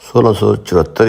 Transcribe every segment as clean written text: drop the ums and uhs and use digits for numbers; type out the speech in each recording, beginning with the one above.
1674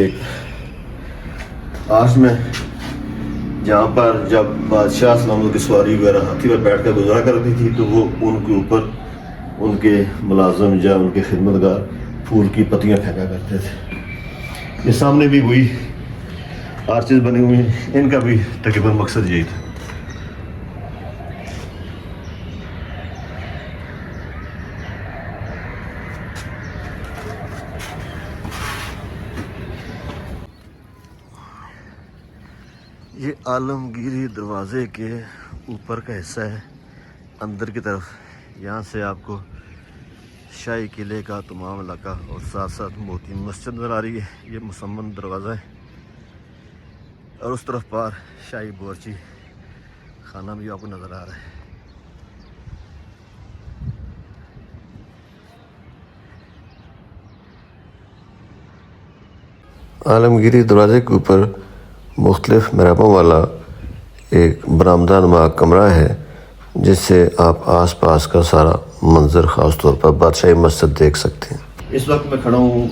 ایک آج میں جہاں پر جب بادشاہ سلاموں کی سواری وغیرہ ہاتھی پر بیٹھ کر گزارا کرتی تھی تو وہ ان کے اوپر ان کے ملازم یا ان کے خدمتگار پھول کی پتیاں پھینکا کرتے تھے. یہ سامنے بھی وہی آرچز بنے ہوئے ہیں, ان کا بھی تقریباً مقصد یہی تھا. یہ عالمگیری دروازے کے اوپر کا حصہ ہے اندر کی طرف. یہاں سے آپ کو شاہی قلعے کا تمام علاقہ اور ساتھ ساتھ موتی مسجد نظر آ رہی ہے. یہ مسمن دروازہ ہے اور اس طرف پار شاہی باورچی خانہ بھی آپ کو نظر آ رہا ہے. عالمگیری دروازے کے اوپر مختلف محرابوں والا ایک برآمدہ نما کمرہ ہے جس سے آپ آس پاس کا سارا منظر خاص طور پر بادشاہی مسجد دیکھ سکتے ہیں. اس وقت میں کھڑا ہوں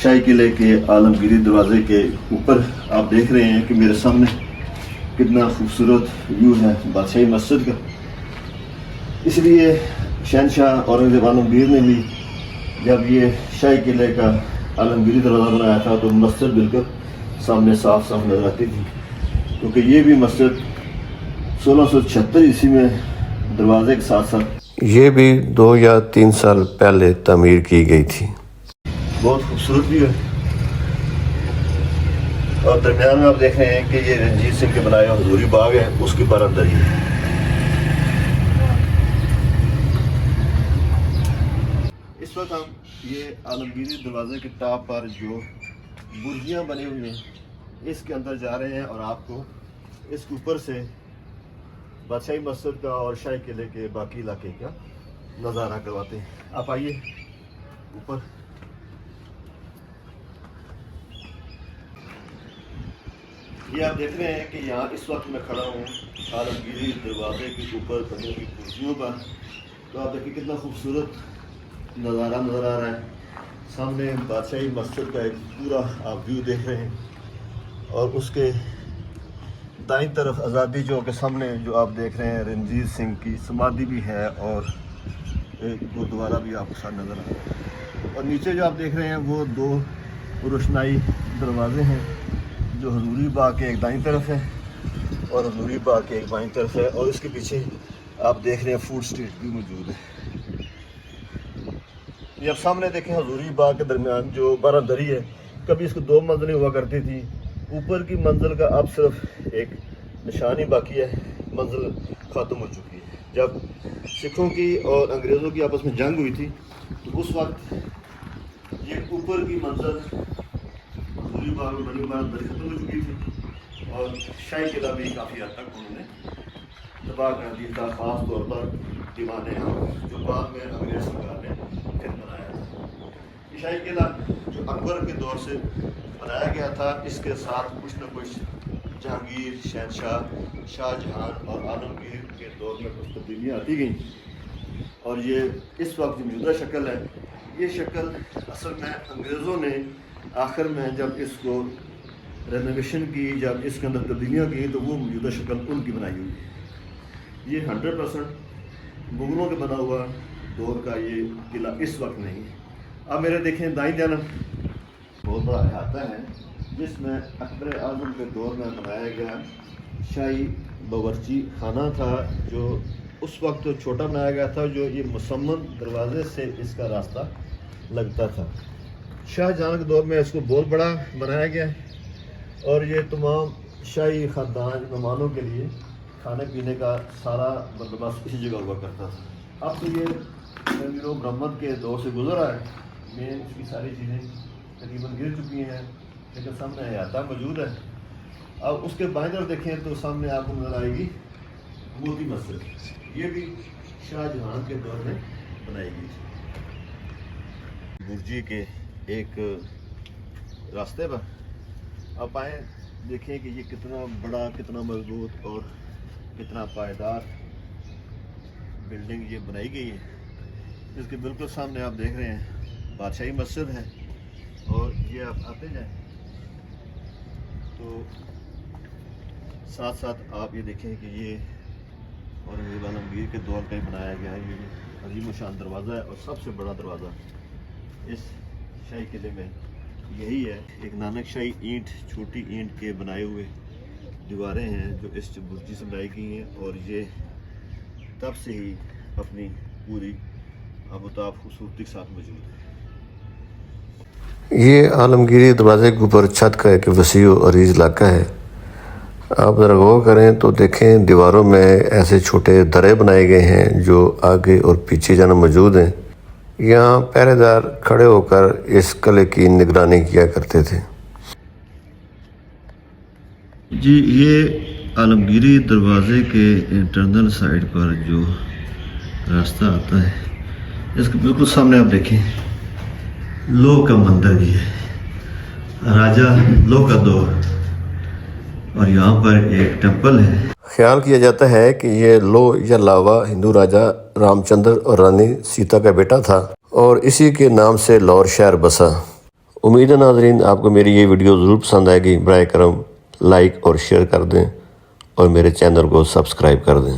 شاہی قلعے کے عالمگیری دروازے کے اوپر. آپ دیکھ رہے ہیں کہ میرے سامنے کتنا خوبصورت ویو ہے بادشاہی مسجد کا. اس لیے شہنشاہ اورنگزیب عالمگیر نے بھی جب یہ شاہی قلعے کا عالمگیری دروازہ بنایا تھا تو مسجد بالکل سامنے صاف صاف نظر آتی تھی, کیونکہ یہ بھی مسجد 1676 عیسوی میں دروازے کے ساتھ ساتھ یہ بھی 2 یا 3 سال پہلے تعمیر کی گئی تھی. بہت خوبصورت بھی ہے. اور درمیان میں آپ دیکھ رہے ہیں کہ یہ رنجیت سنگھ کے بنایا حضوری باغ ہے, اس کے اوپر اندر ہی ہے. اس وقت ہم یہ عالمگیری دروازے کے ٹاپ پر جو برجیاں بنی ہوئی ہیں اس کے اندر جا رہے ہیں اور آپ کو اس کے اوپر سے بادشاہی مسجد کا اور شاہی قلعے کے باقی علاقے کا نظارہ کرواتے ہیں. آپ آئیے اوپر. یہ آپ دیکھ رہے ہیں کہ یہاں اس وقت میں کھڑا ہوں عالمگیری دروازے کے اوپر بنی ہوئی کرسیوں پر. تو آپ دیکھیں کتنا خوبصورت نظارہ نظر آ رہا ہے. سامنے بادشاہی مسجد کا ایک پورا آپ ویو دیکھ رہے ہیں اور اس کے دائیں طرف آزادی چوک کے سامنے جو آپ دیکھ رہے ہیں رنجیت سنگھ کی سمادھی بھی ہے اور ایک گردوارہ بھی آپ کے ساتھ نظر آ رہا ہے. اور نیچے جو آپ دیکھ رہے ہیں وہ 2 روشنائی دروازے ہیں جو حضوری باغ کے ایک دائیں طرف ہے اور حضوری باغ کے ایک بائیں طرف ہے, اور اس کے پیچھے آپ دیکھ رہے ہیں فوڈ اسٹریٹ بھی موجود ہے. یہ آپ سامنے دیکھیں حضوری باغ کے درمیان جو بارہ دری ہے, کبھی اس کو 2 منزلیں ہوا کرتی تھی. اوپر کی منزل کا اب صرف ایک نشان ہی باقی ہے, منزل ختم ہو چکی ہے. جب سکھوں کی اور انگریزوں کی آپس میں جنگ ہوئی تھی تو اس وقت یہ اوپر کی منزل حضوری باغ میں بنی بارہ دری ختم ہو چکی تھی اور شاہی قلعہ بھی کافی حد تک انہوں نے تباہ کر دیا تھا, خاص طور پر دیوان عام جو بعد میں انگریز سرکار نے پھر بنایا تھا. یہ شاہی قلعہ جو اکبر کے دور سے بنایا گیا تھا, اس کے ساتھ کچھ نہ کچھ جہانگیر, شہنشاہ, شاہ جہان اور عالمگیر کے دور میں کچھ تبدیلیاں آتی گئیں. اور یہ اس وقت جو موجودہ شکل ہے, یہ شکل اصل میں انگریزوں نے آخر میں جب اس کو رینوویشن کی, جب اس کے اندر تبدیلیاں کی تو وہ موجودہ شکل ان کی بنائی ہوئی ہے. یہ 100% مغلوں کے بنا ہوا دور کا یہ قلعہ اس وقت نہیں ہے. اب میرے دیکھیں دائیں جانب بہت بڑا احاطہ ہے جس میں اکبر اعظم کے دور میں بنایا گیا شاہی باورچی خانہ تھا, جو اس وقت چھوٹا بنایا گیا تھا, جو یہ مسمن دروازے سے اس کا راستہ لگتا تھا. شاہ جہاں کے دور میں اس کو بہت بڑا بنایا گیا اور یہ تمام شاہی خاندان مہمانوں کے لیے کھانے پینے کا سارا بندوبست اسی جگہ ہوا کرتا تھا. اب تو یہ امیر و مرمت کے دور سے گزر رہا ہے, مین اس کی ساری چیزیں تقریباً گر چکی ہیں, لیکن سامنے احاطہ موجود ہے. اب اس کے بائیں طرف دیکھیں تو سامنے آپ کو نظر آئے گی موتی مسجد. یہ بھی شاہ جہاں کے دور میں بنائی گئی تھی. برجی کے ایک راستے پر آپ آئیں, دیکھیں کہ یہ کتنا بڑا, کتنا مضبوط اور کتنا پائیدار بلڈنگ یہ بنائی گئی ہے. اس کے بالکل سامنے آپ دیکھ رہے ہیں بادشاہی مسجد ہے, اور یہ آپ آتے جائیں تو ساتھ ساتھ آپ یہ دیکھیں کہ یہ اورنگزیب عالمگیر کے دور کا ہی بنایا گیا ہے. یہ عظیم الشان دروازہ ہے اور سب سے بڑا دروازہ اس شاہی قلعے میں یہی ہے. ایک نانک شاہی اینٹ، چھوٹی اینٹ کے بنائے ہوئے دیواریں ہیں جو اس برجی سے بنائی گئی ہیں، اور یہ تب سے ہی اپنی پوری آبوتاب خوبصورتی کے ساتھ موجود ہے. یہ عالمگیری دروازے کے اوپر چھت کا ایک وسیع و عریض علاقہ ہے. آپ ذرا غور کریں تو دیکھیں دیواروں میں ایسے چھوٹے درے بنائے گئے ہیں جو آگے اور پیچھے جانا موجود ہیں. یہاں پہرے دار کھڑے ہو کر اس قلعے کی نگرانی کیا کرتے تھے. جی یہ عالمگیری دروازے کے انٹرنل سائڈ پر جو راستہ آتا ہے، اس کے بالکل سامنے آپ دیکھیں لوہ کا مندر بھی ہے، راجہ لوہ کا دور، اور یہاں پر ایک ٹیمپل ہے. خیال کیا جاتا ہے کہ یہ لوہ یا لاوا ہندو راجہ رام چندر اور رانی سیتا کا بیٹا تھا اور اسی کے نام سے لاہور شہر بسا. امید ہے ناظرین آپ کو میری یہ ویڈیو ضرور پسند آئے گی. براہ کرم لائک اور شیئر کر دیں اور میرے چینل کو سبسکرائب کر دیں.